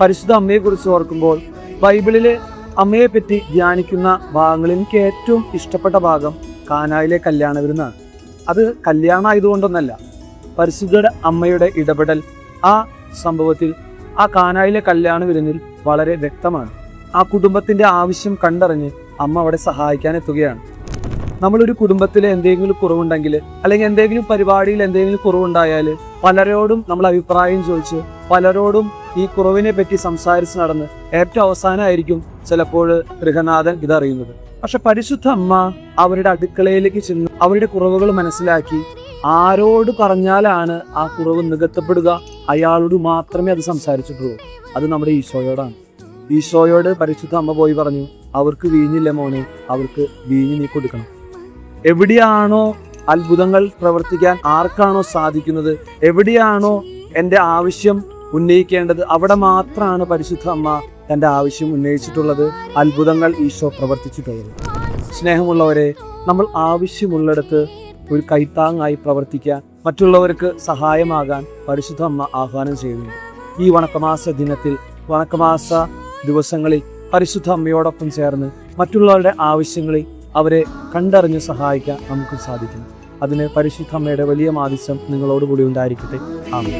പരിശുദ്ധ അമ്മയെക്കുറിച്ച് ഓർക്കുമ്പോൾ ബൈബിളിലെ അമ്മയെപ്പറ്റി ധ്യാനിക്കുന്ന ഭാഗങ്ങളിൽ എനിക്ക് ഏറ്റവും ഇഷ്ടപ്പെട്ട ഭാഗം കാനായിലെ കല്യാണ വിരുന്നാണ്. അത് കല്യാണം ആയതുകൊണ്ടൊന്നല്ല, പരിശുദ്ധ അമ്മയുടെ ഇടപെടൽ ആ സംഭവത്തിൽ, ആ കാനായിലെ കല്യാണ വിരുന്നിൽ വളരെ വ്യക്തമാണ്. ആ കുടുംബത്തിന്റെ ആവശ്യം കണ്ടറിഞ്ഞ് അമ്മ അവിടെ സഹായിക്കാൻ എത്തുകയാണ്. നമ്മളൊരു കുടുംബത്തിൽ എന്തെങ്കിലും കുറവുണ്ടെങ്കിൽ, അല്ലെങ്കിൽ എന്തെങ്കിലും പരിപാടിയിൽ എന്തെങ്കിലും കുറവുണ്ടായാൽ പലരോടും നമ്മൾ അഭിപ്രായം ചോദിച്ച് പലരോടും ഈ കുറവിനെ പറ്റി സംസാരിച്ച് നടന്ന് ഏറ്റവും അവസാനമായിരിക്കും ചിലപ്പോൾ ഗൃഹനാഥൻ ഇതറിയുന്നത്. പക്ഷെ പരിശുദ്ധ അമ്മ അവരുടെ അടുക്കളയിലേക്ക് ചെന്ന് അവരുടെ കുറവുകൾ മനസ്സിലാക്കി ആരോട് പറഞ്ഞാലാണ് ആ കുറവ് നികത്തപ്പെടുക, അയാളോട് മാത്രമേ അത് സംസാരിച്ചിട്ടുള്ളൂ. അത് നമ്മുടെ ഈശോയോടാണ്. ഈശോയോട് പരിശുദ്ധ അമ്മ പോയി പറഞ്ഞു, അവർക്ക് വീഞ്ഞില്ല മോനെ, അവർക്ക് വീഞ്ഞ് നീ കൊടുക്കണം. എവിടെയാണോ അത്ഭുതങ്ങൾ പ്രവർത്തിക്കാൻ ആർക്കാണോ സാധിക്കുന്നത്, എവിടെയാണോ എൻ്റെ ആവശ്യം ഉന്നയിക്കേണ്ടത്, അവിടെ മാത്രമാണ് പരിശുദ്ധ അമ്മ തൻ്റെ ആവശ്യം ഉന്നയിച്ചിട്ടുള്ളത്, അത്ഭുതങ്ങൾ ഈശോ പ്രവർത്തിച്ചിട്ടുള്ളത്. സ്നേഹമുള്ളവരെ, നമ്മൾ ആവശ്യമുള്ളിടത്ത് ഒരു കൈത്താങ്ങായി പ്രവർത്തിക്കാൻ, മറ്റുള്ളവർക്ക് സഹായമാകാൻ പരിശുദ്ധ അമ്മ ആഹ്വാനം ചെയ്യുന്നുണ്ട്. ഈ വണക്കമാസ ദിനത്തിൽ, വണക്കമാസ ദിവസങ്ങളിൽ പരിശുദ്ധ അമ്മയോടൊപ്പം ചേർന്ന് മറ്റുള്ളവരുടെ ആവശ്യങ്ങളിൽ അവരെ കണ്ടറിഞ്ഞ് സഹായിക്കാൻ നമുക്ക് സാധിക്കും. അതിന് പരിശുദ്ധ അമ്മയുടെ വലിയ മാധ്യസ്ഥം നിങ്ങളോടുകൂടി ഉണ്ടായിരിക്കട്ടെ. ആമേൻ.